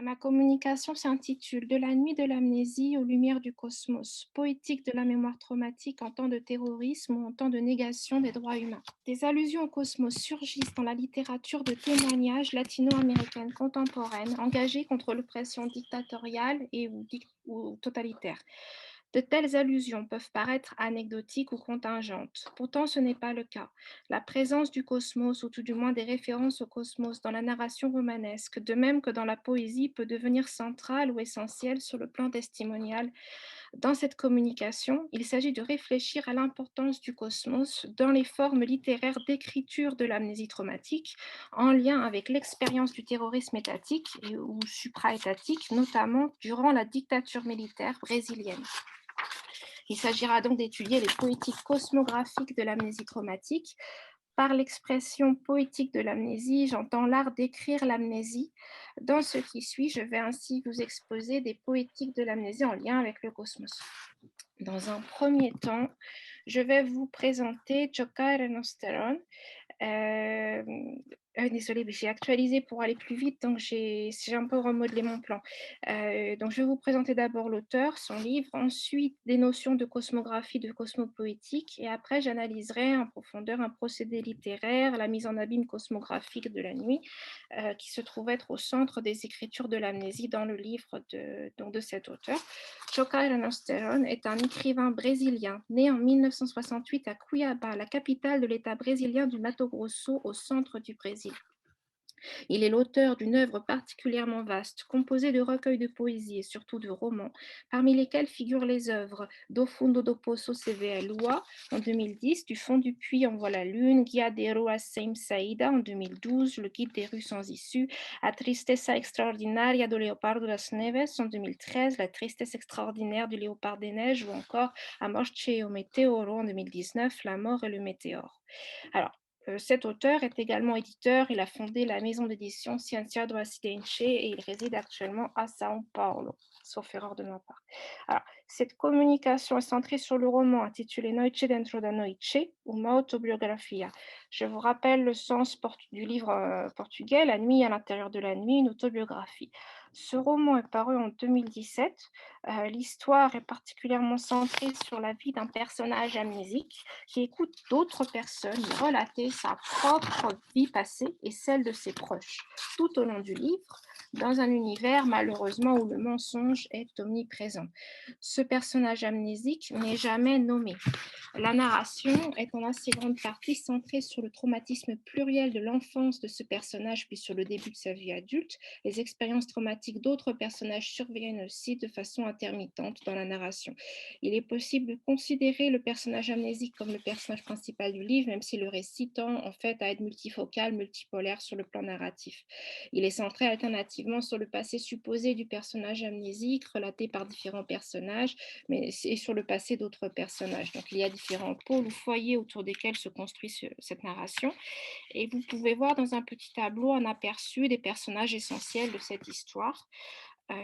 Ma communication s'intitule De la nuit de l'amnésie aux lumières du cosmos, poétique de la mémoire traumatique en temps de terrorisme ou en temps de négation des droits humains. Des allusions au cosmos surgissent dans la littérature de témoignages latino-américaine contemporaine engagée contre l'oppression dictatoriale ou totalitaire. De telles allusions peuvent paraître anecdotiques ou contingentes. Pourtant, ce n'est pas le cas. La présence du cosmos, ou tout du moins des références au cosmos dans la narration romanesque, de même que dans la poésie, peut devenir centrale ou essentielle sur le plan testimonial. Dans cette communication, il s'agit de réfléchir à l'importance du cosmos dans les formes littéraires d'écriture de l'amnésie traumatique, en lien avec l'expérience du terrorisme étatique ou supra-étatique, notamment durant la dictature militaire brésilienne. Il s'agira donc d'étudier les poétiques cosmographiques de l'amnésie traumatique. Par l'expression poétique de l'amnésie, j'entends l'art d'écrire l'amnésie. Dans ce qui suit, je vais ainsi vous exposer des poétiques de l'amnésie en lien avec le cosmos. Dans un premier temps, je vais vous présenter Jokai Renosteron. Euh, Désolée, j'ai actualisé pour aller plus vite, donc j'ai un peu remodelé mon plan. Donc, je vais vous présenter d'abord l'auteur, son livre, ensuite des notions de cosmographie, de cosmopoétique, et après, j'analyserai en profondeur un procédé littéraire, la mise en abîme cosmographique de la nuit, qui se trouve être au centre des écritures de l'amnésie dans le livre de cet auteur. Jokai Renosteron est un écrivain brésilien, né en 1968 à Cuiabá, la capitale de l'État brésilien du Mato Grosso, au centre du Brésil. Il est l'auteur d'une œuvre particulièrement vaste, composée de recueils de poésie et surtout de romans, parmi lesquels figurent les œuvres Do Fundo do Poço se vê a Lua en 2010, Du fond du puits on voit la lune, Guia de Ruas sem saída en 2012, Le guide des rues sans issue, A tristeza extraordinaria do Leopardo das Neves en 2013, La tristesse extraordinaire du léopard des neiges, ou encore A morte e o meteoro en 2019, La mort et le météore. Alors, cet auteur est également éditeur. Il a fondé la maison d'édition Ciência do Acidente et il réside actuellement à São Paulo, sauf erreur de ma part. Alors, cette communication est centrée sur le roman intitulé Noite dentro da Noite, ou uma autobiographia. Je vous rappelle le sens du livre portugais, La nuit à l'intérieur de la nuit, une autobiographie. Ce roman est paru en 2017. L'histoire est particulièrement centrée sur la vie d'un personnage amnésique qui écoute d'autres personnes relater sa propre vie passée et celle de ses proches, tout au long du livre, dans un univers malheureusement où le mensonge est omniprésent. Ce personnage amnésique n'est jamais nommé. La narration est en assez grande partie centrée sur le traumatisme pluriel de l'enfance de ce personnage, puis sur le début de sa vie adulte. Les expériences traumatiques d'autres personnages surviennent aussi de façon intermittente dans la narration. Il est possible de considérer le personnage amnésique comme le personnage principal du livre, même si le récit tend en fait à être multifocal, multipolaire sur le plan narratif. Il est centré alternativement sur le passé supposé du personnage amnésique, relaté par différents personnages, mais et sur le passé d'autres personnages. Donc il y a différents pôles ou foyers autour desquels se construit cette narration. Et vous pouvez voir dans un petit tableau un aperçu des personnages essentiels de cette histoire.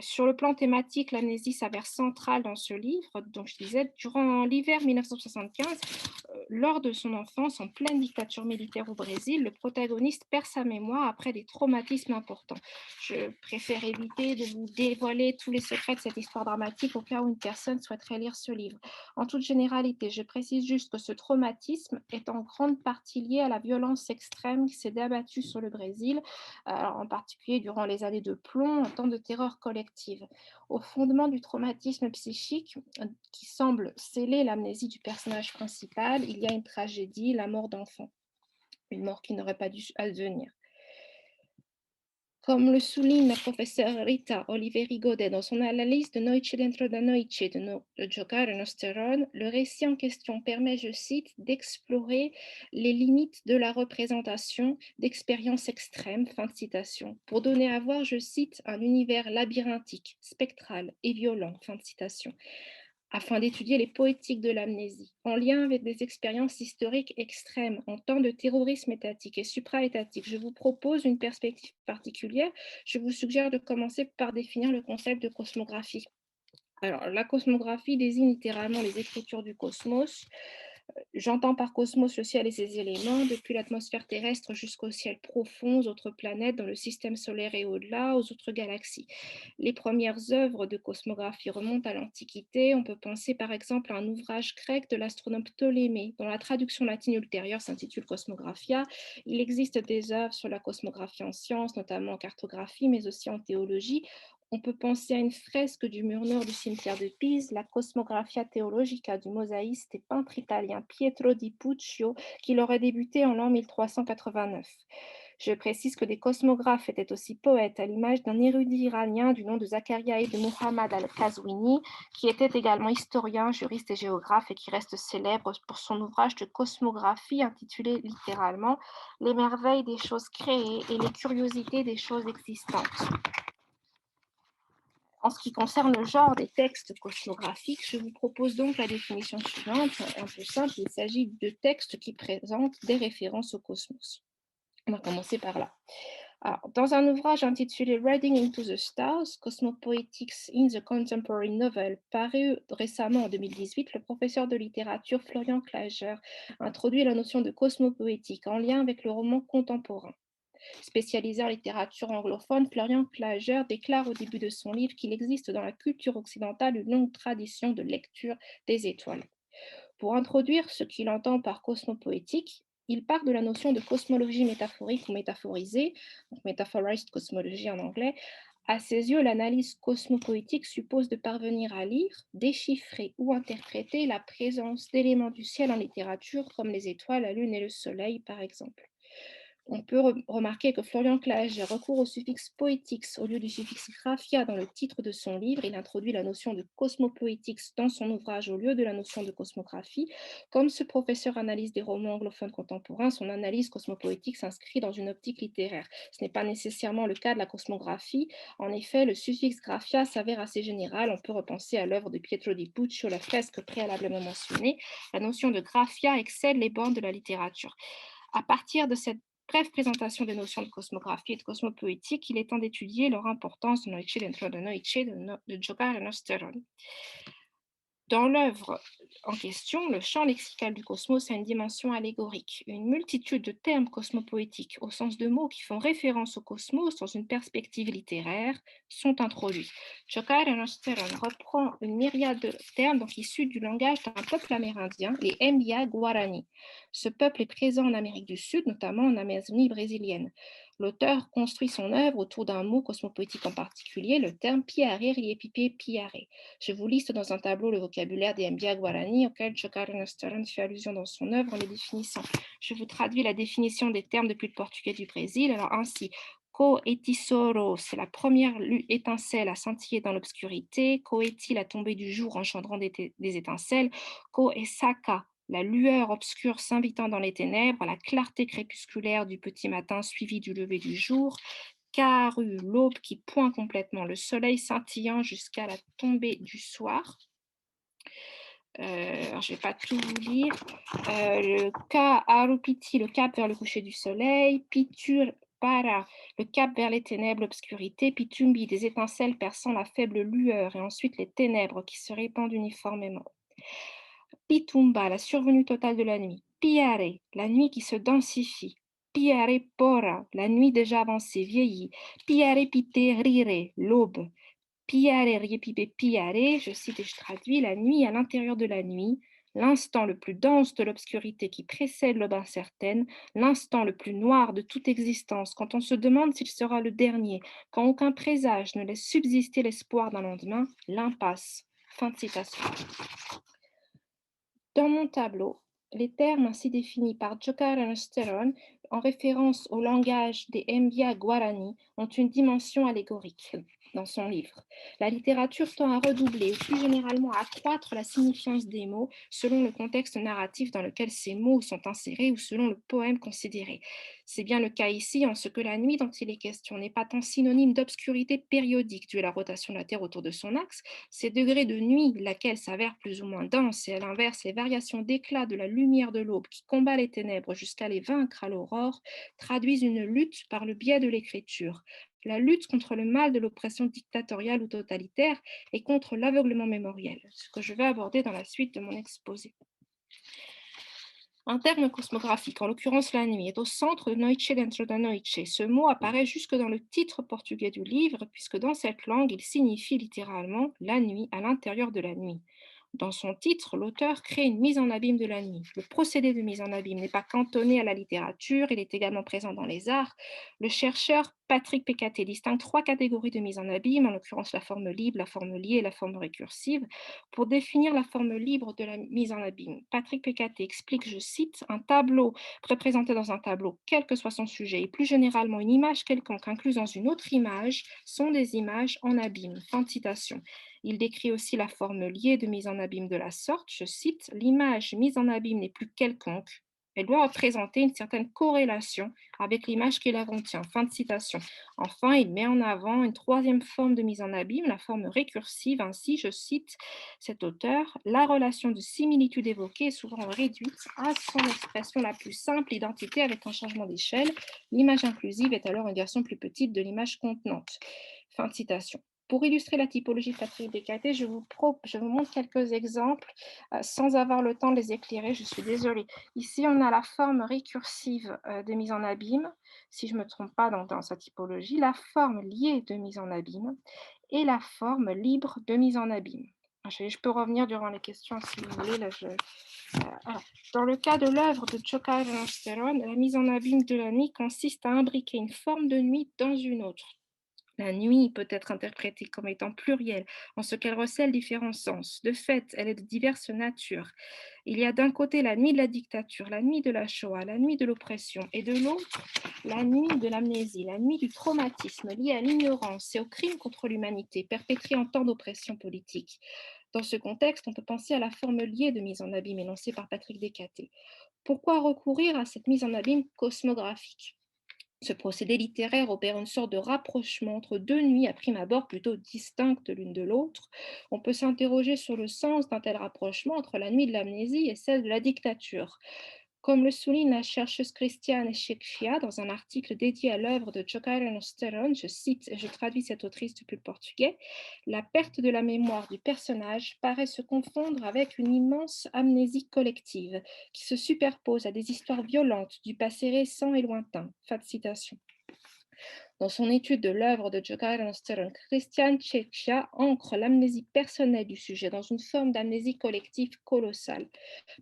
Sur le plan thématique, l'amnésie s'avère centrale dans ce livre. Donc, je disais, durant l'hiver 1975, lors de son enfance en pleine dictature militaire au Brésil, le protagoniste perd sa mémoire après des traumatismes importants. Je préfère éviter de vous dévoiler tous les secrets de cette histoire dramatique au cas où une personne souhaiterait lire ce livre. En toute généralité, je précise juste que ce traumatisme est en grande partie lié à la violence extrême qui s'est abattue sur le Brésil, en particulier durant les années de plomb, en temps de terreur collective. Au fondement du traumatisme psychique qui semble sceller l'amnésie du personnage principal, il y a une tragédie, la mort d'enfant, une mort qui n'aurait pas dû advenir. Comme le souligne la professeure Rita Oliveri Godet dans son analyse de Noite dentro da Noite de Jokai Renosteron, le récit en question permet, je cite, d'explorer les limites de la représentation d'expériences extrêmes, fin de citation, pour donner à voir, je cite, un univers labyrinthique, spectral et violent, fin de citation, afin d'étudier les poétiques de l'amnésie, en lien avec des expériences historiques extrêmes en temps de terrorisme étatique et supra-étatique. Je vous propose une perspective particulière. Je vous suggère de commencer par définir le concept de cosmographie. Alors, la cosmographie désigne littéralement les écritures du cosmos, J'entends par cosmos le ciel et ses éléments, depuis l'atmosphère terrestre jusqu'au ciel profond, aux autres planètes, dans le système solaire et au-delà, aux autres galaxies. Les premières œuvres de cosmographie remontent à l'Antiquité. On peut penser par exemple à un ouvrage grec de l'astronome Ptolémée, dont la traduction latine ultérieure s'intitule Cosmographia. Il existe des œuvres sur la cosmographie en sciences, notamment en cartographie, mais aussi en théologie. On peut penser à une fresque du mur nord du cimetière de Pise, la Cosmographia Theologica du mosaïste et peintre italien Pietro di Puccio, qui aurait débuté en l'an 1389. Je précise que des cosmographes étaient aussi poètes, à l'image d'un érudit iranien du nom de Zakaria ibn Muhammad al-Qazwini, qui était également historien, juriste et géographe et qui reste célèbre pour son ouvrage de cosmographie intitulé littéralement « Les merveilles des choses créées et les curiosités des choses existantes ». En ce qui concerne le genre des textes cosmographiques, je vous propose donc la définition suivante, un peu simple. Il s'agit de textes qui présentent des références au cosmos. On va commencer par là. Alors, dans un ouvrage intitulé Reading into the Stars, Cosmopoetics in the Contemporary Novel, paru récemment en 2018, le professeur de littérature Florian Klager introduit la notion de cosmopoétique en lien avec le roman contemporain. Spécialisé en littérature anglophone, Florian Klager déclare au début de son livre qu'il existe dans la culture occidentale une longue tradition de lecture des étoiles. Pour introduire ce qu'il entend par cosmopoétique, il part de la notion de cosmologie métaphorique ou métaphorisée, donc metaphorized cosmology en anglais. À ses yeux, l'analyse cosmopoétique suppose de parvenir à lire, déchiffrer ou interpréter la présence d'éléments du ciel en littérature, comme les étoiles, la lune et le soleil, par exemple. On peut remarquer que Florian Klager recourt au suffixe poetics au lieu du suffixe graphia dans le titre de son livre. Il introduit la notion de cosmopoetics dans son ouvrage au lieu de la notion de cosmographie. Comme ce professeur analyse des romans anglophones contemporains, son analyse cosmopoétique s'inscrit dans une optique littéraire. Ce n'est pas nécessairement le cas de la cosmographie. En effet, le suffixe graphia s'avère assez général. On peut repenser à l'œuvre de Pietro di Puccio, la fresque préalablement mentionnée. La notion de graphia excède les bornes de la littérature. À partir de cette brève présentation des notions de cosmographie et de cosmopoétique, il est temps d'étudier leur importance dans Noiche dentro de Noiche de Giocare Nosteron. Dans l'œuvre en question, le champ lexical du cosmos a une dimension allégorique. Une multitude de termes cosmopoétiques, au sens de mots qui font référence au cosmos dans une perspective littéraire, sont introduits. Giocare Nosteron reprend une myriade de termes donc, issus du langage d'un peuple amérindien, les Mbia Guarani. Ce peuple est présent en Amérique du Sud, notamment en Amazonie brésilienne. L'auteur construit son œuvre autour d'un mot cosmopoétique en particulier, le terme piare, riepipe, piare. Je vous liste dans un tableau le vocabulaire des Mbia Guarani auquel Giocare Nosteron fait allusion dans son œuvre en les définissant. Je vous traduis la définition des termes depuis le portugais du Brésil. Alors ainsi, Coetisoro, c'est la première étincelle à scintiller dans l'obscurité. Coeti, la tombée du jour engendrant des étincelles. Coesaka, la lueur obscure s'invitant dans les ténèbres, la clarté crépusculaire du petit matin suivie du lever du jour. Karu, l'aube qui pointe complètement, le soleil scintillant jusqu'à la tombée du soir. Alors je ne vais pas tout vous lire. Le Ka Arupiti, le cap vers le coucher du soleil. Pitur Para, le cap vers les ténèbres, l'obscurité. Pitumbi, des étincelles perçant la faible lueur, et ensuite les ténèbres qui se répandent uniformément. Pitumba, la survenue totale de la nuit. Piare, la nuit qui se densifie. Piare Pora, la nuit déjà avancée, vieillie. Piare Pite Rire, l'aube. Piare Riepipe Piare, je cite et je traduis, la nuit à l'intérieur de la nuit, l'instant le plus dense de l'obscurité qui précède l'aube incertaine, l'instant le plus noir de toute existence, quand on se demande s'il sera le dernier, quand aucun présage ne laisse subsister l'espoir d'un lendemain, l'impasse. Fin de citation. Dans mon tableau, les termes ainsi définis par Giocare Nosteron, en référence au langage des Mbia Guarani, ont une dimension allégorique dans son livre. La littérature tend à redoubler, ou plus généralement à accroître la signifiance des mots selon le contexte narratif dans lequel ces mots sont insérés ou selon le poème considéré. C'est bien le cas ici, en ce que la nuit dont il est question n'est pas tant synonyme d'obscurité périodique due à la rotation de la Terre autour de son axe, ces degrés de nuit, laquelle s'avère plus ou moins dense, et à l'inverse, les variations d'éclat de la lumière de l'aube qui combat les ténèbres jusqu'à les vaincre à l'aurore, traduisent une lutte par le biais de l'écriture. La lutte contre le mal de l'oppression dictatoriale ou totalitaire et contre l'aveuglement mémoriel, ce que je vais aborder dans la suite de mon exposé. Un terme cosmographique, en l'occurrence la nuit, est au centre de Noite dentro da Noite. Ce mot apparaît jusque dans le titre portugais du livre, puisque dans cette langue, il signifie littéralement la nuit à l'intérieur de la nuit. Dans son titre, l'auteur crée une mise en abîme de la nuit. Le procédé de mise en abîme n'est pas cantonné à la littérature, il est également présent dans les arts. Le chercheur Patrick Pécaté distingue trois catégories de mise en abîme, en l'occurrence la forme libre, la forme liée et la forme récursive. Pour définir la forme libre de la mise en abîme, Patrick Pécaté explique, je cite, un tableau représenté dans un tableau, quel que soit son sujet, et plus généralement une image quelconque incluse dans une autre image, sont des images en abîme. Fin de citation. Il décrit aussi la forme liée de mise en abîme de la sorte, je cite, l'image mise en abîme n'est plus quelconque, elle doit représenter une certaine corrélation avec l'image qui la contient. Fin de citation. Enfin, il met en avant une troisième forme de mise en abîme, la forme récursive. Ainsi, je cite cet auteur, la relation de similitude évoquée est souvent réduite à son expression la plus simple, l'identité avec un changement d'échelle. L'image inclusive est alors une version plus petite de l'image contenante. Fin de citation. Pour illustrer la typologie de Patrick Descartes, je vous montre quelques exemples sans avoir le temps de les éclairer, je suis désolée. Ici, on a la forme récursive de mise en abîme, si je ne me trompe pas dans sa typologie, la forme liée de mise en abîme et la forme libre de mise en abîme. Je peux revenir durant les questions si vous voulez. Voilà. Dans le cas de l'œuvre de Chokar Renosteron, la mise en abîme de la nuit consiste à imbriquer une forme de nuit dans une autre. La nuit peut être interprétée comme étant plurielle, en ce qu'elle recèle différents sens. De fait, elle est de diverses natures. Il y a d'un côté la nuit de la dictature, la nuit de la Shoah, la nuit de l'oppression, et de l'autre, la nuit de l'amnésie, la nuit du traumatisme lié à l'ignorance et aux crimes contre l'humanité perpétrés en temps d'oppression politique. Dans ce contexte, on peut penser à la forme liée de mise en abîme énoncée par Patrick Descartes. Pourquoi recourir à cette mise en abîme cosmographique? Ce procédé littéraire opère une sorte de rapprochement entre deux nuits à prime abord plutôt distinctes l'une de l'autre. On peut s'interroger sur le sens d'un tel rapprochement entre la nuit de l'amnésie et celle de la dictature. Comme le souligne la chercheuse Christiane Echekfia dans un article dédié à l'œuvre de Chocaira Nosteron, je cite et je traduis cette autrice depuis le portugais, la perte de la mémoire du personnage paraît se confondre avec une immense amnésie collective qui se superpose à des histoires violentes du passé récent et lointain. Fin de citation. Dans son étude de l'œuvre de Jogaila Nosteron, Christian Cecchia ancre l'amnésie personnelle du sujet dans une forme d'amnésie collective colossale.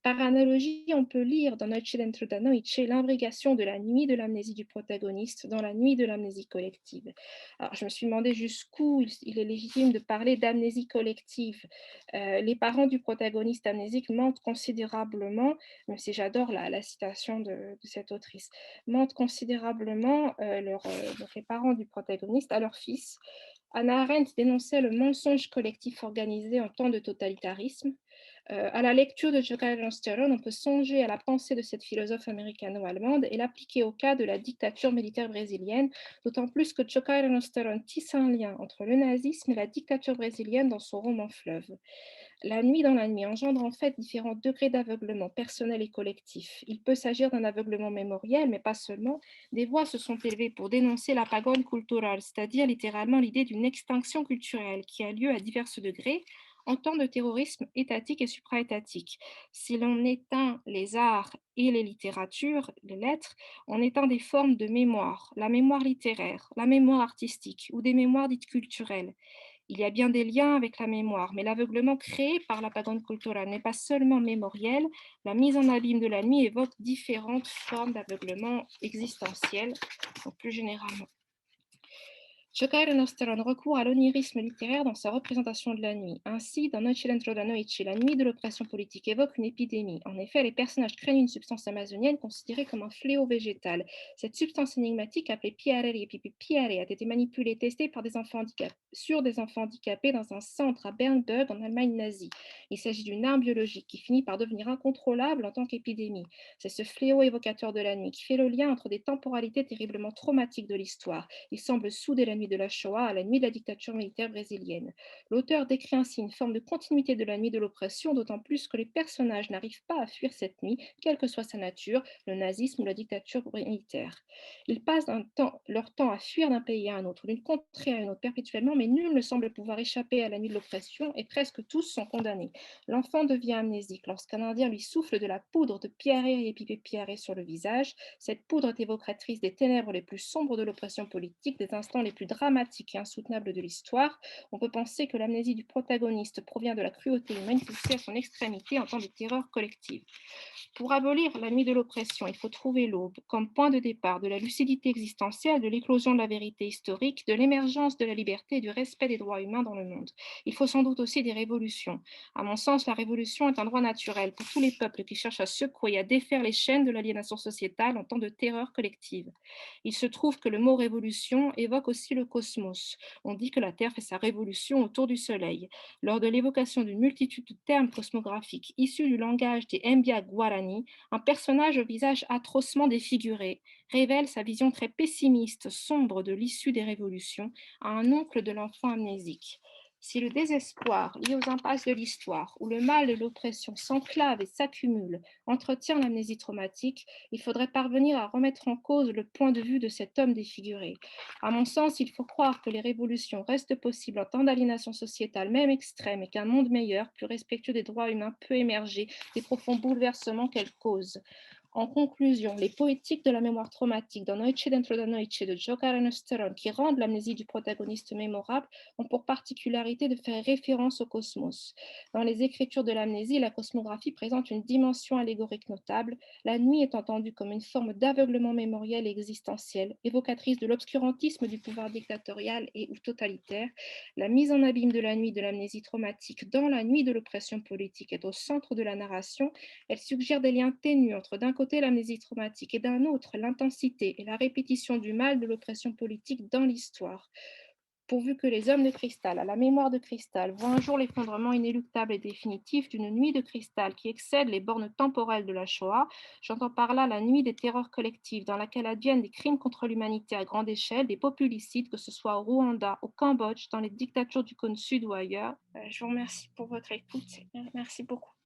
Par analogie, on peut lire dans Noche dentro da Noite l'imbrication de la nuit de l'amnésie du protagoniste dans la nuit de l'amnésie collective. Alors, je me suis demandé jusqu'où il est légitime de parler d'amnésie collective. Les parents du protagoniste amnésique mentent considérablement, même si j'adore la citation de cette autrice, mentent considérablement donc les parents du protagoniste à leur fils. Hannah Arendt dénonçait le mensonge collectif organisé en temps de totalitarisme. À la lecture de Jogaila Nosteron, on peut songer à la pensée de cette philosophe américano-allemande et l'appliquer au cas de la dictature militaire brésilienne, d'autant plus que Jogaila Nosteron tisse un lien entre le nazisme et la dictature brésilienne dans son roman Fleuve. La nuit dans la nuit engendre en fait différents degrés d'aveuglement personnel et collectif. Il peut s'agir d'un aveuglement mémoriel, mais pas seulement. Des voix se sont élevées pour dénoncer l'apagón cultural, c'est-à-dire littéralement l'idée d'une extinction culturelle qui a lieu à divers degrés en temps de terrorisme étatique et supraétatique. Si l'on éteint les arts et les littératures, les lettres, on éteint des formes de mémoire, la mémoire littéraire, la mémoire artistique ou des mémoires dites culturelles. Il y a bien des liens avec la mémoire, mais l'aveuglement créé par la pagone culturale n'est pas seulement mémoriel. La mise en abîme de la nuit évoque différentes formes d'aveuglement existentiel, donc plus généralement. Jogaila Nosteron recourt à l'onirisme littéraire dans sa représentation de la nuit. Ainsi, dans Noche dentro da Noite, la nuit de l'oppression politique évoque une épidémie. En effet, les personnages craignent une substance amazonienne considérée comme un fléau végétal. Cette substance énigmatique, appelée piareri et pipipiare, a été manipulée et testée par sur des enfants handicapés dans un centre à Bernburg, en Allemagne nazie. Il s'agit d'une arme biologique qui finit par devenir incontrôlable en tant qu'épidémie. C'est ce fléau évocateur de la nuit qui fait le lien entre des temporalités terriblement traumatiques de l'histoire. Il semble souder la nuit nuit de la Shoah à la nuit de la dictature militaire brésilienne. L'auteur décrit ainsi une forme de continuité de la nuit de l'oppression, d'autant plus que les personnages n'arrivent pas à fuir cette nuit, quelle que soit sa nature, le nazisme ou la dictature militaire. Ils passent leur temps à fuir d'un pays à un autre, d'une contrée à une autre perpétuellement, mais nul ne semble pouvoir échapper à la nuit de l'oppression et presque tous sont condamnés. L'enfant devient amnésique lorsqu'un Indien lui souffle de la poudre de pierreries et épipépierées sur le visage. Cette poudre est évocatrice des ténèbres les plus sombres de l'oppression politique, des instants les plus dramatiques et insoutenables de l'histoire. On peut penser que l'amnésie du protagoniste provient de la cruauté humaine poussée à son extrémité en temps de terreur collective. Pour abolir la nuit de l'oppression, il faut trouver l'aube comme point de départ de la lucidité existentielle, de l'éclosion de la vérité historique, de l'émergence de la liberté et du respect des droits humains dans le monde. Il faut sans doute aussi des révolutions. À mon sens, la révolution est un droit naturel pour tous les peuples qui cherchent à secouer et à défaire les chaînes de l'aliénation sociétale en temps de terreur collective. Il se trouve que le mot révolution évoque aussi le cosmos. On dit que la Terre fait sa révolution autour du Soleil. Lors de l'évocation d'une multitude de termes cosmographiques issus du langage des Mbia Guarani, un personnage au visage atrocement défiguré révèle sa vision très pessimiste, sombre de l'issue des révolutions à un oncle de l'enfant amnésique. Si le désespoir lié aux impasses de l'histoire ou le mal de l'oppression s'enclave et s'accumule, entretient l'amnésie traumatique, il faudrait parvenir à remettre en cause le point de vue de cet homme défiguré. À mon sens, il faut croire que les révolutions restent possibles en temps d'aliénation sociétale, même extrême, et qu'un monde meilleur, plus respectueux des droits humains, peut émerger des profonds bouleversements qu'elle cause. En conclusion, les poétiques de la mémoire traumatique dans Noche dentro da Noche de Giocarano Steron, qui rendent l'amnésie du protagoniste mémorable, ont pour particularité de faire référence au cosmos. Dans les écritures de l'amnésie, la cosmographie présente une dimension allégorique notable. La nuit est entendue comme une forme d'aveuglement mémoriel et existentiel, évocatrice de l'obscurantisme du pouvoir dictatorial et ou totalitaire. La mise en abîme de la nuit de l'amnésie traumatique dans la nuit de l'oppression politique est au centre de la narration. Elle suggère des liens ténus entre d'un côté l'amnésie traumatique et d'un autre l'intensité et la répétition du mal de l'oppression politique dans l'histoire. Pourvu que les hommes de cristal, à la mémoire de cristal, voient un jour l'effondrement inéluctable et définitif d'une nuit de cristal qui excède les bornes temporelles de la Shoah, j'entends par là la nuit des terreurs collectives dans laquelle adviennent des crimes contre l'humanité à grande échelle, des populicides, que ce soit au Rwanda, au Cambodge, dans les dictatures du cône sud ou ailleurs. Je vous remercie pour votre écoute. Merci beaucoup.